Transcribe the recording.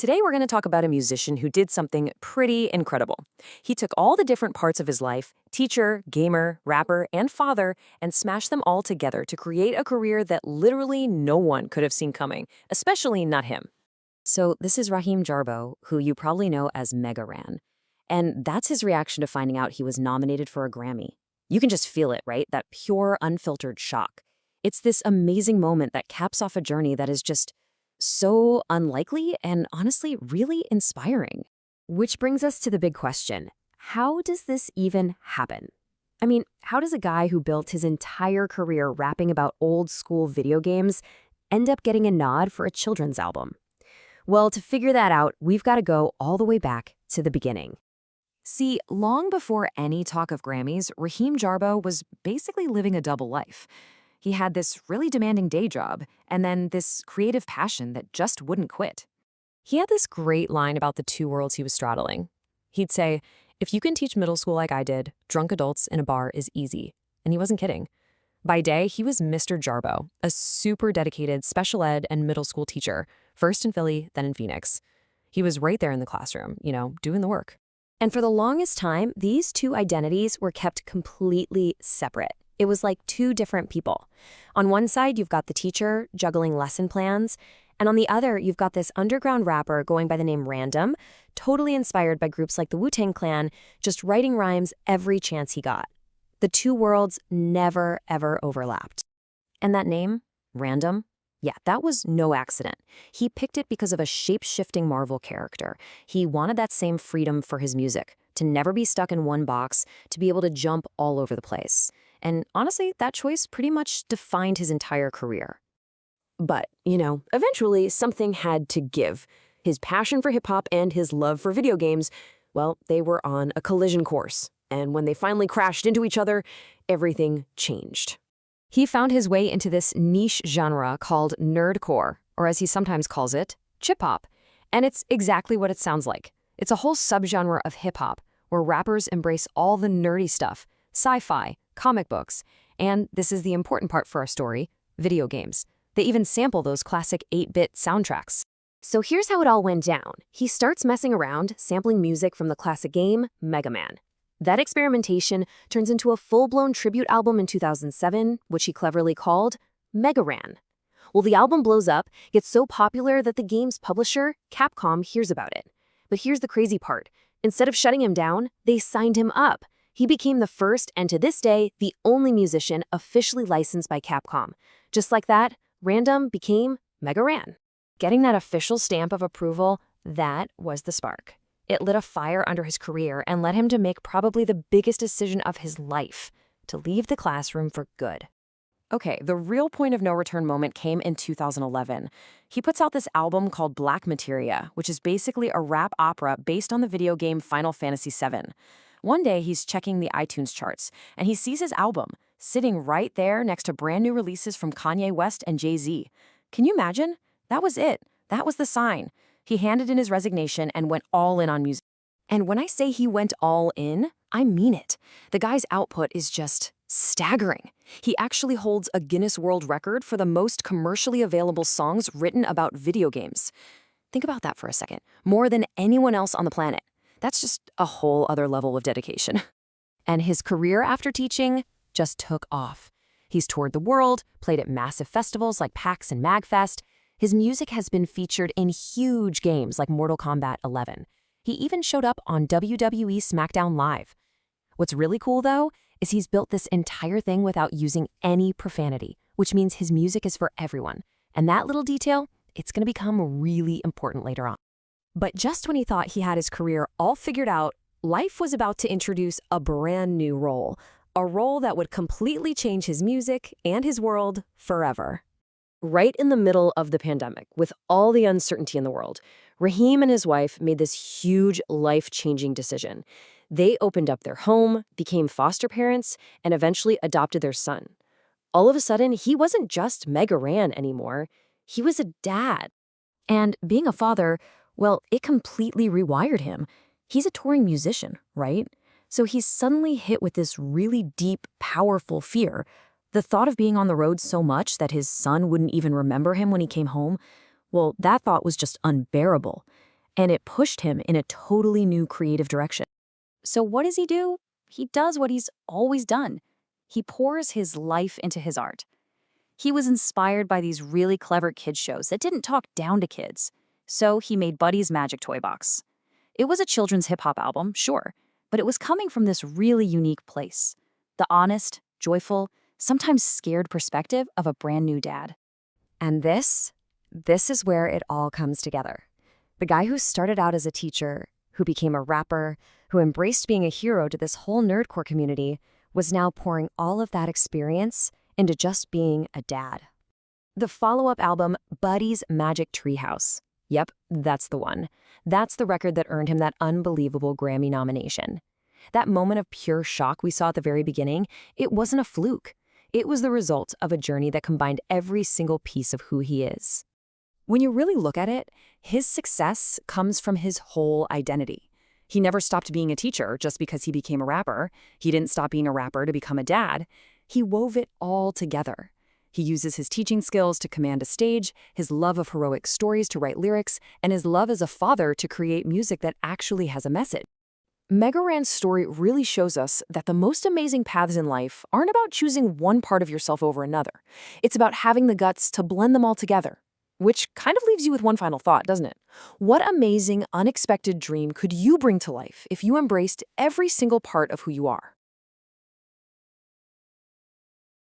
Today, we're going to talk about a musician who did something pretty incredible. He took all the different parts of his life, teacher, gamer, rapper, and father, and smashed them all together to create a career that literally no one could have seen coming, especially not him. So this is Raheem Jarbo, who you probably know as Mega Ran. And that's his reaction to finding out he was nominated for a Grammy. You can just feel it, right? That pure, unfiltered shock. It's this amazing moment that caps off a journey that is just so unlikely and honestly really inspiring. Which brings us to the big question. How does this even happen? I mean, how does a guy who built his entire career rapping about old school video games end up getting a nod for a children's album? Well, to figure that out, we've got to go all the way back to the beginning. See, long before any talk of Grammys, Raheem Jarbo was basically living a double life. He had this really demanding day job, and then this creative passion that just wouldn't quit. He had this great line about the two worlds he was straddling. He'd say, "If you can teach middle school like I did, drunk adults in a bar is easy." And he wasn't kidding. By day, he was Mr. Jarbo, a super dedicated special ed and middle school teacher, first in Philly, then in Phoenix. He was right there in the classroom, doing the work. And for the longest time, these two identities were kept completely separate. It was like two different people. On one side, you've got the teacher juggling lesson plans, and on the other, you've got this underground rapper going by the name Random, totally inspired by groups like the Wu-Tang Clan, just writing rhymes every chance he got. The two worlds never, ever overlapped. And that name, Random, yeah, that was no accident. He picked it because of a shape-shifting Marvel character. He wanted that same freedom for his music, to never be stuck in one box, to be able to jump all over the place. And honestly, that choice pretty much defined his entire career. But, eventually something had to give. His passion for hip-hop and his love for video games, well, they were on a collision course. And when they finally crashed into each other, everything changed. He found his way into this niche genre called Nerdcore, or as he sometimes calls it, chip-hop. And it's exactly what it sounds like. It's a whole subgenre of hip-hop, where rappers embrace all the nerdy stuff, sci-fi, comic books, and this is the important part for our story, video games. They even sample those classic 8-bit soundtracks. So here's how it all went down. He starts messing around, sampling music from the classic game, Mega Man. That experimentation turns into a full-blown tribute album in 2007, which he cleverly called Mega Ran. Well, the album blows up, gets so popular that the game's publisher, Capcom, hears about it. But here's the crazy part. Instead of shutting him down, they signed him up. He became the first and to this day, the only musician officially licensed by Capcom. Just like that, Random became Mega Ran. Getting that official stamp of approval, that was the spark. It lit a fire under his career and led him to make probably the biggest decision of his life, to leave the classroom for good. Okay, the real point of no return moment came in 2011. He puts out this album called Black Materia, which is basically a rap opera based on the video game Final Fantasy VII. One day, he's checking the iTunes charts, and he sees his album sitting right there next to brand new releases from Kanye West and Jay-Z. Can you imagine? That was it. That was the sign. He handed in his resignation and went all in on music. And when I say he went all in, I mean it. The guy's output is just staggering. He actually holds a Guinness World Record for the most commercially available songs written about video games. Think about that for a second. More than anyone else on the planet. That's just a whole other level of dedication. And his career after teaching just took off. He's toured the world, played at massive festivals like PAX and MagFest. His music has been featured in huge games like Mortal Kombat 11. He even showed up on WWE SmackDown Live. What's really cool, though, is he's built this entire thing without using any profanity, which means his music is for everyone. And that little detail, it's going to become really important later on. But just when he thought he had his career all figured out, life was about to introduce a brand new role, a role that would completely change his music and his world forever. Right in the middle of the pandemic, with all the uncertainty in the world, Raheem and his wife made this huge life-changing decision. They opened up their home, became foster parents, and eventually adopted their son. All of a sudden, he wasn't just Mega Ran anymore. He was a dad. And being a father, well, it completely rewired him. He's a touring musician, right? So he's suddenly hit with this really deep, powerful fear. The thought of being on the road so much that his son wouldn't even remember him when he came home, well, that thought was just unbearable. And it pushed him in a totally new creative direction. So what does he do? He does what he's always done. He pours his life into his art. He was inspired by these really clever kids shows that didn't talk down to kids. So he made Buddy's Magic Toy Box. It was a children's hip-hop album, sure, but it was coming from this really unique place. The honest, joyful, sometimes scared perspective of a brand new dad. And this is where it all comes together. The guy who started out as a teacher, who became a rapper, who embraced being a hero to this whole nerdcore community, was now pouring all of that experience into just being a dad. The follow-up album, Buddy's Magic Treehouse. Yep, that's the one. That's the record that earned him that unbelievable Grammy nomination. That moment of pure shock we saw at the very beginning, it wasn't a fluke. It was the result of a journey that combined every single piece of who he is. When you really look at it, his success comes from his whole identity. He never stopped being a teacher just because he became a rapper. He didn't stop being a rapper to become a dad. He wove it all together. He uses his teaching skills to command a stage, his love of heroic stories to write lyrics, and his love as a father to create music that actually has a message. Mega Ran's story really shows us that the most amazing paths in life aren't about choosing one part of yourself over another. It's about having the guts to blend them all together. Which kind of leaves you with one final thought, doesn't it? What amazing, unexpected dream could you bring to life if you embraced every single part of who you are?